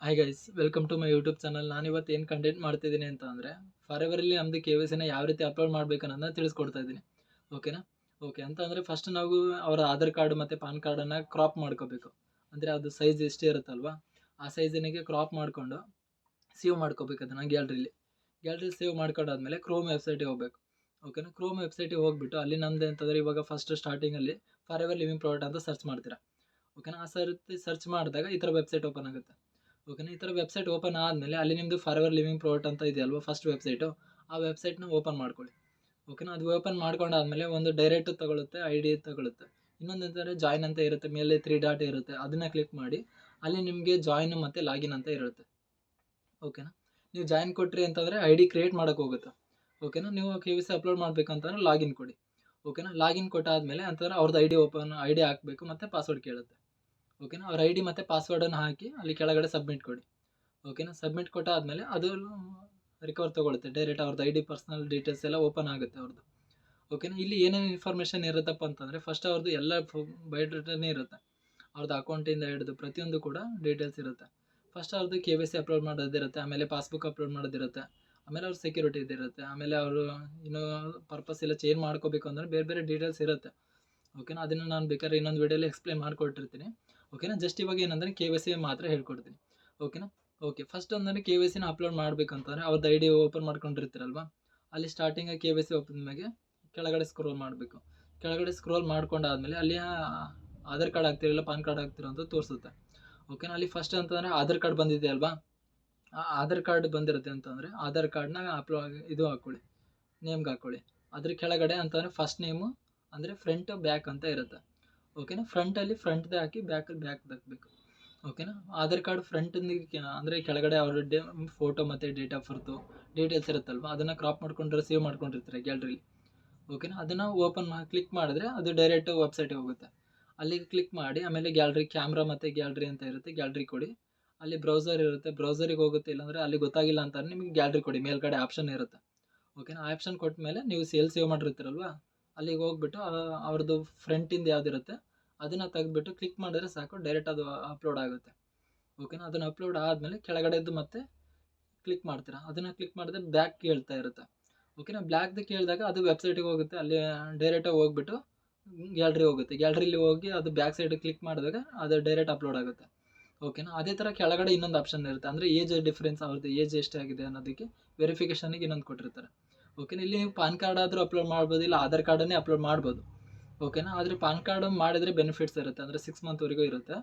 Hi guys, welcome to my YouTube channel. ನಾನಿವತ್ತು ಏನು content ಮಾಡ್ತಿದ್ದೀನಿ ಅಂತ ಅಂದರೆ ಫಾರೆವರಲ್ಲಿ ನಮ್ಮದು KYCನ ಯಾವ ರೀತಿ ಅಪ್ಲೋಡ್ ಮಾಡಬೇಕು ಅನ್ನೋದನ್ನ ತಿಳಿಸ್ಕೊಡ್ತಾ ಇದ್ದೀನಿ. ಓಕೆನಾ? ಓಕೆ ಅಂತ ಅಂದರೆ ಫಸ್ಟ್ ನಾವು ಅವರ ಆಧಾರ್ ಕಾರ್ಡ್ ಮತ್ತು ಪಾನ್ ಕಾರ್ಡನ್ನು ಕ್ರಾಪ್ ಮಾಡ್ಕೋಬೇಕು. ಅಂದರೆ ಅದು ಸೈಜ್ ಎಷ್ಟೇ ಇರುತ್ತಲ್ವ, ಆ ಸೈಜಿನಿಗೆ ಕ್ರಾಪ್ ಮಾಡಿಕೊಂಡು ಸೇವ್ ಮಾಡ್ಕೋಬೇಕು ಅದನ್ನು ಗ್ಯಾಲರಿಲಿ ಸೇವ್ ಮಾಡ್ಕೊಂಡಾದ್ಮೇಲೆ ಕ್ರೋಮ್ ವೆಬ್ಸೈಟಿಗೆ ಹೋಗಬೇಕು. ಓಕೆನಾ? ಕ್ರೋಮ್ ವೆಬ್ಸೈಟಿಗೆ ಹೋಗ್ಬಿಟ್ಟು ಅಲ್ಲಿ ನಮ್ದು ಅಂತಂದರೆ ಇವಾಗ ಫಸ್ಟ್ ಸ್ಟಾರ್ಟಿಂಗಲ್ಲಿ ಫಾರೆವರ್ ಲಿವಿಂಗ್ ಪ್ರಾಡಕ್ಟ್ ಅಂತ ಸರ್ಚ್ ಮಾಡ್ತೀರಾ. ಓಕೆನಾ? ಆ ಸರ್ಚ್ ಮಾಡಿದಾಗ ಈ ಥರ ವೆಬ್ಸೈಟ್ ಓಪನ್ ಆಗುತ್ತೆ. ಓಕೆನಾ? ಈ ಥರ ವೆಬ್ಸೈಟ್ ಓಪನ್ ಆದಮೇಲೆ ಅಲ್ಲಿ ನಿಮ್ಮದು ಫಾರೆವರ್ ಲಿವಿಂಗ್ ಪ್ರಾಡಕ್ಟ್ ಅಂತ ಇದೆಯಲ್ವ ಫಸ್ಟ್ ವೆಬ್ಸೈಟು, ಆ ವೆಬ್ಸೈಟ್ನ ಓಪನ್ ಮಾಡ್ಕೊಳ್ಳಿ. ಓಕೆನಾ? ಅದು ಓಪನ್ ಮಾಡ್ಕೊಂಡಾದ್ಮೇಲೆ ಒಂದು ಡೈರೆಕ್ಟ್ ತಗೊಳುತ್ತೆ, ID ತಗೊಳುತ್ತೆ. ಇನ್ನೊಂದು ಅಂತಂದರೆ ಜಾಯಿನ್ ಅಂತ ಇರುತ್ತೆ, ಮೇಲೆ 3 ಡಾಟ್ ಇರುತ್ತೆ, ಅದನ್ನು ಕ್ಲಿಕ್ ಮಾಡಿ ಅಲ್ಲಿ ನಿಮಗೆ ಜಾಯಿನ್ ಮತ್ತು ಲಾಗಿನ್ ಅಂತ ಇರುತ್ತೆ. ಓಕೆನಾ? ನೀವು ಜಾಯಿನ್ ಕೊಟ್ರಿ ಅಂತಂದರೆ ID ಕ್ರಿಯೇಟ್ ಮಾಡೋಕೆ ಹೋಗುತ್ತೆ. ಓಕೆನಾ? ನೀವು KYC ಅಪ್ಲೋಡ್ ಮಾಡಬೇಕಂತಂದ್ರೆ ಲಾಗಿನ್ ಕೊಡಿ. ಓಕೆನಾ? ಲಾಗಿನ್ ಕೊಟ್ಟಾದಮೇಲೆ ಅಂತಂದ್ರೆ ಅವ್ರದ್ದು ID ಹಾಕಬೇಕು ಮತ್ತು ಪಾಸ್ವರ್ಡ್ ಕೇಳುತ್ತೆ. ಓಕೆನಾ? ಅವ್ರ ID ಮತ್ತು ಪಾಸ್ವರ್ಡನ್ನು ಹಾಕಿ ಅಲ್ಲಿ ಕೆಳಗಡೆ ಸಬ್ಮಿಟ್ ಕೊಡಿ. ಓಕೆನಾ? ಸಬ್ಮಿಟ್ ಕೊಟ್ಟಾದಮೇಲೆ ಅದು ರಿಕವರ್ ತೊಗೊಳುತ್ತೆ. ಡೈರೆಕ್ಟ್ ಅವ್ರದ್ದು ID ಪರ್ಸನಲ್ ಡೀಟೇಲ್ಸ್ ಎಲ್ಲ ಓಪನ್ ಆಗುತ್ತೆ ಅವ್ರದ್ದು. ಓಕೆನಾ? ಇಲ್ಲಿ ಏನೇನು ಇನ್ಫಾರ್ಮೇಷನ್ ಇರುತ್ತಪ್ಪ ಅಂತಂದರೆ ಫಸ್ಟ್ ಅವ್ರದ್ದು ಎಲ್ಲ ಬಯೋಡೇಟಾನೇ ಇರುತ್ತೆ. ಅವ್ರದ್ದು ಅಕೌಂಟಿಂದ ಹಿಡಿದು ಪ್ರತಿಯೊಂದು ಕೂಡ ಡೀಟೇಲ್ಸ್ ಇರುತ್ತೆ. ಫಸ್ಟ್ ಅವ್ರದ್ದು KYC ಅಪ್ಲೋಡ್ ಮಾಡೋದಿರುತ್ತೆ, ಆಮೇಲೆ ಪಾಸ್ಬುಕ್ ಅಪ್ಲೋಡ್ ಮಾಡೋದಿರುತ್ತೆ, ಆಮೇಲೆ ಅವ್ರ ಸೆಕ್ಯೂರಿಟಿದಿರುತ್ತೆ, ಆಮೇಲೆ ಅವರು ಇನ್ನೂ ಪರ್ಪಸ್ ಎಲ್ಲ ಚೇಂಜ್ ಮಾಡ್ಕೋಬೇಕು ಅಂದರೆ ಬೇರೆ ಬೇರೆ ಡೀಟೇಲ್ಸ್ ಇರುತ್ತೆ. ಓಕೆನಾ? ಅದನ್ನು ನಾನು ಬೇಕಾದ್ರೆ ಇನ್ನೊಂದು ವಿಡಿಯೋಲಿ ಎಕ್ಸ್ಪ್ಲೇನ್ ಮಾಡಿಕೊಟ್ಟಿರ್ತೀನಿ. ಓಕೆನಾ? ಜಸ್ಟ್ ಇವಾಗ ಏನಂದರೆ KYC ಮಾತ್ರ ಹೇಳ್ಕೊಡ್ತೀನಿ. ಓಕೆನಾ? ಓಕೆ, ಫಸ್ಟ್ ಅಂದರೆ KYCನ ಅಪ್ಲೋಡ್ ಮಾಡಬೇಕಂತಂದರೆ ಅವ್ರದ್ದು ID ಓಪನ್ ಮಾಡ್ಕೊಂಡಿರ್ತೀರಲ್ವ, ಅಲ್ಲಿ ಸ್ಟಾರ್ಟಿಂಗ್ KYC ಓಪನ್ ಮೇಲೆ ಕೆಳಗಡೆ ಸ್ಕ್ರೋಲ್ ಮಾಡಬೇಕು. ಕೆಳಗಡೆ ಸ್ಕ್ರೋಲ್ ಮಾಡ್ಕೊಂಡಾದ್ಮೇಲೆ ಅಲ್ಲಿ ಆಧಾರ್ ಕಾರ್ಡ್ ಹಾಕ್ತಿರಲ್ಲ, ಪಾನ್ ಕಾರ್ಡ್ ಹಾಕ್ತಿರೋ ಅಂತ ತೋರಿಸುತ್ತೆ. ಓಕೆನಾ? ಅಲ್ಲಿ ಫಸ್ಟ್ ಅಂತಂದರೆ ಆಧಾರ್ ಕಾರ್ಡ್ ಬಂದಿದೆ ಅಲ್ವಾ, ಆ ಆಧಾರ್ ಕಾರ್ಡ್ ಬಂದಿರುತ್ತೆ ಅಂತಂದರೆ ಆಧಾರ್ ಕಾರ್ಡ್ನ ಇದು ಹಾಕ್ಕೊಳ್ಳಿ, ನೇಮ್ಗೆ ಹಾಕ್ಕೊಳ್ಳಿ. ಅದ್ರ ಕೆಳಗಡೆ ಅಂತಂದರೆ ಫಸ್ಟ್ ನೇಮು ಅಂದರೆ ಫ್ರಂಟ್ ಬ್ಯಾಕ್ ಅಂತ ಇರುತ್ತೆ. ಓಕೆನಾ? ಫ್ರಂಟಲ್ಲಿ ಫ್ರಂಟ್ದೇ ಹಾಕಿ ಬ್ಯಾಕಲ್ಲಿ ಬ್ಯಾಕ್ದು ಹಾಕಬೇಕು. ಓಕೆನಾ? ಆಧಾರ್ ಕಾರ್ಡ್ ಫ್ರಂಟಿಂದ ಅಂದರೆ ಕೆಳಗಡೆ ಅವ್ರ ಫೋಟೋ ಮತ್ತು ಡೇಟ್ ಆಫ್ ಬರ್ತು ಡೀಟೇಲ್ಸ್ ಇರುತ್ತಲ್ವ, ಅದನ್ನು ಕ್ರಾಪ್ ಮಾಡ್ಕೊಂಡ್ರೆ ಸೇವ್ ಮಾಡ್ಕೊಂಡಿರ್ತಾರೆ ಗ್ಯಾಲರಿಲಿ. ಓಕೆನಾ? ಅದನ್ನು ಕ್ಲಿಕ್ ಮಾಡಿದ್ರೆ ಅದು ಡೈರೆಕ್ಟ್ ವೆಬ್ಸೈಟಿಗೆ ಹೋಗುತ್ತೆ. ಅಲ್ಲಿಗೆ ಕ್ಲಿಕ್ ಮಾಡಿ ಆಮೇಲೆ ಗ್ಯಾಲರಿ ಕ್ಯಾಮ್ರಾ ಮತ್ತು ಗ್ಯಾಲರಿ ಅಂತ ಇರುತ್ತೆ, ಗ್ಯಾಲರಿ ಕೊಡಿ. ಅಲ್ಲಿ ಬ್ರೌಸರ್ ಇರುತ್ತೆ, ಬ್ರೌಸರಿಗೆ ಹೋಗುತ್ತೆ. ಇಲ್ಲಾಂದರೆ ಅಲ್ಲಿ ಗೊತ್ತಾಗಿಲ್ಲ ಅಂತಂದರೆ ನಿಮಗೆ ಗ್ಯಾಲರಿ ಕೊಡಿ, ಮೇಲ್ಗಡೆ ಆಪ್ಷನ್ ಇರುತ್ತೆ. ಓಕೆನಾ? ಆಪ್ಷನ್ ಕೊಟ್ಟ ಮೇಲೆ ನೀವು ಸೇವ್ ಮಾಡಿರ್ತೀರಲ್ವ, ಅಲ್ಲಿಗೆ ಹೋಗ್ಬಿಟ್ಟು ಅವ್ರದ್ದು ಫ್ರಂಟಿಂದ ಯಾವುದಿರುತ್ತೆ ಅದನ್ನು ತೆಗೆದ್ಬಿಟ್ಟು ಕ್ಲಿಕ್ ಮಾಡಿದ್ರೆ ಸಾಕು, ಡೈರೆಕ್ಟ್ ಅದು ಅಪ್ಲೋಡ್ ಆಗುತ್ತೆ. ಓಕೆನಾ? ಅದನ್ನು ಅಪ್ಲೋಡ್ ಆದಮೇಲೆ ಕೆಳಗಡೆದ್ದು ಮತ್ತೆ ಕ್ಲಿಕ್ ಮಾಡ್ತೀರಾ. ಅದನ್ನು ಕ್ಲಿಕ್ ಮಾಡಿದ್ರೆ ಬ್ಯಾಕ್ ಕೇಳ್ತಾ ಇರುತ್ತೆ. ಓಕೆನಾ? ಬ್ಲ್ಯಾಕ್ದು ಕೇಳಿದಾಗ ಅದು ವೆಬ್ಸೈಟಿಗೆ ಹೋಗುತ್ತೆ. ಅಲ್ಲಿ ಡೈರೆಕ್ಟಾಗಿ ಹೋಗ್ಬಿಟ್ಟು ಗ್ಯಾಲರಿ ಹೋಗುತ್ತೆ. ಗ್ಯಾಲರಿಲಿ ಹೋಗಿ ಅದು ಬ್ಯಾಕ್ ಸೈಡ್ ಕ್ಲಿಕ್ ಮಾಡಿದಾಗ ಅದು ಡೈರೆಕ್ಟ್ ಅಪ್ಲೋಡ್ ಆಗುತ್ತೆ. ಓಕೆನಾ? ಅದೇ ಥರ ಕೆಳಗಡೆ ಇನ್ನೊಂದು ಆಪ್ಷನ್ ಇರುತ್ತೆ, ಅಂದರೆ ಏಜ್ ಡಿಫ್ರೆನ್ಸ್, ಅವ್ರದ್ದು ಏಜ್ ಎಷ್ಟಾಗಿದೆ ಅನ್ನೋದಕ್ಕೆ ವೆರಿಫಿಕೇಷನಿಗೆ ಇನ್ನೊಂದು ಕೊಟ್ಟಿರ್ತಾರೆ. ಓಕೆನಾ? ಇಲ್ಲಿ ನೀವು ಪಾನ್ ಕಾರ್ಡ್ ಆದರೂ ಅಪ್ಲೋಡ್ ಮಾಡ್ಬೋದು, ಇಲ್ಲ ಆಧಾರ್ ಕಾರ್ಡನ್ನೇ ಅಪ್ಲೋಡ್ ಮಾಡ್ಬೋದು. ಓಕೆನಾ? ಆದರೆ ಪಾನ್ ಕಾರ್ಡ್ ಮಾಡಿದರೆ ಬೆನಿಫಿಟ್ಸ್ ಇರುತ್ತೆ, ಅಂದರೆ 6 ಮಂತ್ವರೆಗೂ ಇರುತ್ತೆ.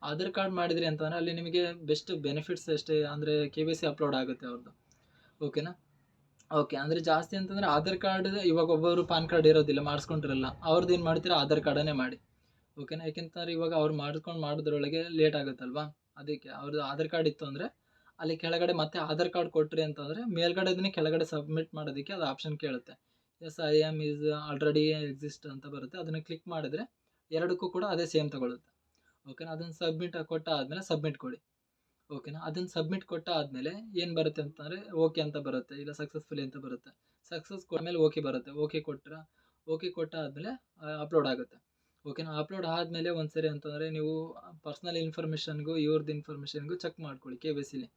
ಆಧಾರ್ ಕಾರ್ಡ್ ಮಾಡಿದ್ರಿ ಅಂತಂದರೆ ಅಲ್ಲಿ ನಿಮಗೆ ಬೆಸ್ಟ್ ಬೆನಿಫಿಟ್ಸ್ ಎಷ್ಟೇ ಅಂದರೆ KYC ಅಪ್ಲೋಡ್ ಆಗುತ್ತೆ ಅವ್ರದ್ದು. ಓಕೆನಾ? ಓಕೆ, ಅಂದರೆ ಜಾಸ್ತಿ ಅಂತಂದರೆ ಆಧಾರ್ ಕಾರ್ಡ್ ಇವಾಗ ಒಬ್ಬೊಬ್ಬರು ಪಾನ್ ಕಾರ್ಡ್ ಇರೋದಿಲ್ಲ, ಮಾಡಿಸ್ಕೊಂಡಿರಲ್ಲ, ಅವ್ರದ್ದು ಏನು ಮಾಡ್ತೀರಾ ಆಧಾರ್ ಕಾರ್ಡನ್ನೇ ಮಾಡಿ. ಓಕೆನಾ? ಯಾಕೆಂತಂದ್ರೆ ಇವಾಗ ಅವ್ರು ಮಾಡೋದ್ರೊಳಗೆ ಲೇಟ್ ಆಗುತ್ತಲ್ವಾ, ಅದಕ್ಕೆ ಅವ್ರದ್ದು ಆಧಾರ್ ಕಾರ್ಡ್ ಇತ್ತು ಅಂದರೆ ಅಲ್ಲಿ ಕೆಳಗಡೆ ಮತ್ತೆ ಆಧಾರ್ ಕಾರ್ಡ್ ಕೊಟ್ರಿ ಅಂತಂದರೆ ಮೇಲ್ಗಡೆದನ್ನೇ ಕೆಳಗಡೆ ಸಬ್ಮಿಟ್ ಮಾಡೋದಕ್ಕೆ ಅದು ಆಪ್ಷನ್ ಕೇಳುತ್ತೆ. Yes I am is already exist ಅಂತ ಬರುತ್ತೆ, ಅದನ್ನು ಕ್ಲಿಕ್ ಮಾಡಿದ್ರೆ ಎರಡಕ್ಕೂ ಕೂಡ ಅದೇ ಸೇಮ್ ತಗೊಳುತ್ತೆ. ಓಕೆನಾ? ಅದನ್ನು ಸಬ್ಮಿಟ್ ಕೊಟ್ಟಾದಮೇಲೆ ಸಬ್ಮಿಟ್ ಕೊಡಿ. ಓಕೆನಾ? ಅದನ್ನು ಸಬ್ಮಿಟ್ ಕೊಟ್ಟಾದಮೇಲೆ ಏನು ಬರುತ್ತೆ ಅಂತಂದರೆ ಓಕೆ ಅಂತ ಬರುತ್ತೆ, ಇಲ್ಲ ಸಕ್ಸಸ್ಫುಲಿ ಅಂತ ಬರುತ್ತೆ. ಸಕ್ಸಸ್ ಕೊಟ್ಮೇಲೆ ಓಕೆ ಬರುತ್ತೆ. ಓಕೆ ಕೊಟ್ಟಾದಮೇಲೆ ಅಪ್ಲೋಡ್ ಆಗುತ್ತೆ. ಓಕೆನಾ? ಅಪ್ಲೋಡ್ ಆದಮೇಲೆ ಒಂದು ಸರಿ ಅಂತಂದರೆ ನೀವು ಪರ್ಸ್ನಲ್ ಇನ್ಫಾರ್ಮೇಷನ್ಗೂ ಇವ್ರದ್ದು ಇನ್ಫಾರ್ಮೇಷನ್ಗೂ ಚೆಕ್ ಮಾಡ್ಕೊಳ್ಳಿ KYCಲಿ.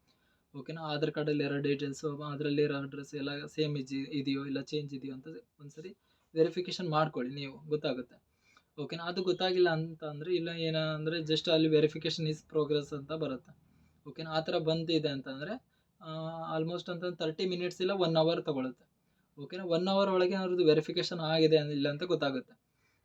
ಓಕೆನಾ? ಆಧಾರ್ ಕಾರ್ಡಲ್ಲಿರೋ ಡೀಟೇಲ್ಸು, ಅದರಲ್ಲಿರೋ ಅಡ್ರೆಸ್ ಎಲ್ಲ ಸೇಮ್ ಇದೆಯೋ ಇಲ್ಲ ಚೇಂಜ್ ಇದೆಯೋ ಅಂತ ಒಂದ್ಸರಿ ವೆರಿಫಿಕೇಷನ್ ಮಾಡ್ಕೊಳ್ಳಿ, ನೀವು ಗೊತ್ತಾಗುತ್ತೆ. ಓಕೆನಾ? ಅದು ಗೊತ್ತಾಗಿಲ್ಲ ಅಂತ ಅಂದರೆ ಇಲ್ಲ ಏನಂದರೆ ಜಸ್ಟ್ ಅಲ್ಲಿ ವೆರಿಫಿಕೇಷನ್ ಈಸ್ ಪ್ರೋಗ್ರೆಸ್ ಅಂತ ಬರುತ್ತೆ. ಓಕೆನಾ? ಆ ಥರ ಬಂದಿದೆ ಅಂತಂದರೆ ಆಲ್ಮೋಸ್ಟ್ ಅಂತಂದ್ರೆ 30 ಮಿನಿಟ್ಸ್ ಇಲ್ಲ 1 ಅವರ್ ತೊಗೊಳುತ್ತೆ. ಓಕೆನಾ? 1 ಅವರ್ ಒಳಗೆ ಅವ್ರದ್ದು ವೆರಿಫಿಕೇಷನ್ ಆಗಿದೆ ಇಲ್ಲ ಅಂತ ಗೊತ್ತಾಗುತ್ತೆ.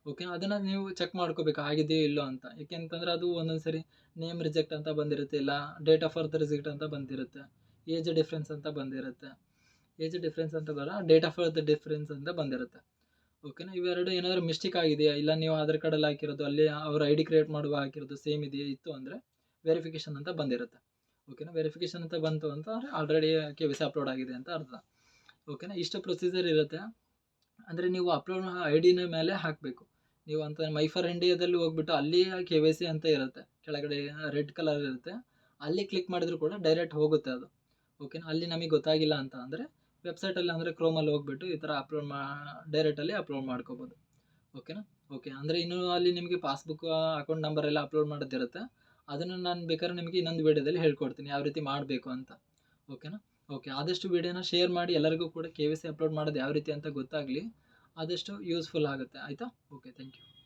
ಓಕೆನಾ? ಅದನ್ನು ನೀವು ಚೆಕ್ ಮಾಡ್ಕೋಬೇಕು ಆಗಿದೆಯೋ ಇಲ್ಲೋ ಅಂತ. ಏಕೆಂತಂದರೆ ಅದು ಒಂದೊಂದು ಸರಿ ನೇಮ್ ರಿಜೆಕ್ಟ್ ಅಂತ ಬಂದಿರುತ್ತೆ, ಇಲ್ಲ ಡೇಟ್ ಆಫ್ ಬರ್ತ್ ರಿಜೆಕ್ಟ್ ಅಂತ ಬಂದಿರುತ್ತೆ, ಏಜ್ ಡಿಫ್ರೆನ್ಸ್ ಅಂತ ಬಂದಿರುತ್ತೆ. ಏಜ್ ಡಿಫ್ರೆನ್ಸ್ ಅಂತ ಬರಲ್ಲ, ಡೇಟ್ ಆಫ್ ಬರ್ತ್ ಡಿಫ್ರೆನ್ಸ್ ಅಂತ ಬಂದಿರುತ್ತೆ. ಓಕೆನಾ? ಇವೆರಡು ಏನಾದರೂ ಮಿಸ್ಟೇಕ್ ಆಗಿದೆಯಾ, ಇಲ್ಲ ನೀವು ಆಧಾರ್ ಕಾರ್ಡಲ್ಲಿ ಹಾಕಿರೋದು ಅಲ್ಲಿ ಅವ್ರ ID ಕ್ರಿಯೇಟ್ ಮಾಡುವಾಗ ಹಾಕಿರೋದು ಸೇಮ್ ಇದೆಯಾ ಇತ್ತು ಅಂದರೆ ವೆರಿಫಿಕೇಷನ್ ಅಂತ ಬಂದಿರುತ್ತೆ. ಓಕೆನಾ? ವೆರಿಫಿಕೇಷನ್ ಅಂತ ಬಂತು ಅಂತ ಅಂದರೆ ಆಲ್ರೆಡಿ KYC ಅಪ್ಲೋಡ್ ಆಗಿದೆ ಅಂತ ಅರ್ಥ. ಓಕೆನಾ? ಇಷ್ಟು ಪ್ರೊಸೀಜರ್ ಇರುತ್ತೆ. ಅಂದರೆ ನೀವು ಅಪ್ಲೋಡ್ ID ಮೇಲೆ ಹಾಕಬೇಕು. ನೀವು ಅಂತ ಮೈ ಫಾರ್ ಇಂಡಿಯಾದಲ್ಲಿ ಹೋಗ್ಬಿಟ್ಟು ಅಲ್ಲಿ KYC ಅಂತ ಇರುತ್ತೆ, ಕೆಳಗಡೆ ರೆಡ್ ಕಲರ್ ಇರುತ್ತೆ, ಅಲ್ಲಿ ಕ್ಲಿಕ್ ಮಾಡಿದ್ರು ಕೂಡ ಡೈರೆಕ್ಟ್ ಹೋಗುತ್ತೆ ಅದು. ಓಕೆನಾ? ಅಲ್ಲಿ ನಮಗೆ ಗೊತ್ತಾಗಿಲ್ಲ ಅಂತ ಅಂದರೆ ವೆಬ್ಸೈಟಲ್ಲಿ ಅಂದರೆ ಕ್ರೋಮಲ್ಲಿ ಹೋಗ್ಬಿಟ್ಟು ಈ ಥರ ಡೈರೆಕ್ಟಲ್ಲಿ ಅಪ್ಲೋಡ್ ಮಾಡ್ಕೋಬೋದು. ಓಕೆನಾ? ಓಕೆ, ಅಂದರೆ ಇನ್ನೂ ಅಲ್ಲಿ ನಿಮಗೆ ಪಾಸ್ಬುಕ್ ಅಕೌಂಟ್ ನಂಬರ್ ಎಲ್ಲ ಅಪ್ಲೋಡ್ ಮಾಡೋದಿರುತ್ತೆ. ಅದನ್ನು ನಾನು ಬೇಕಾದ್ರೆ ನಿಮಗೆ ಇನ್ನೊಂದು ವಿಡಿಯೋದಲ್ಲಿ ಹೇಳ್ಕೊಡ್ತೀನಿ ಯಾವ ರೀತಿ ಮಾಡಬೇಕು ಅಂತ. ಓಕೆನಾ? ಓಕೆ. ಆದಷ್ಟು ವಿಡಿಯೋನ ಶೇರ್ ಮಾಡಿ ಎಲ್ಲರಿಗೂ ಕೂಡ KYC ಅಪ್ಲೋಡ್ ಮಾಡೋದು ಯಾವ ರೀತಿ ಅಂತ ಗೊತ್ತಾಗಲಿ. ಆದಷ್ಟು ಯೂಸ್‌ಫುಲ್ ಆಗುತ್ತೆ. ಆಯಿತಾ? ಓಕೆ. Thank you.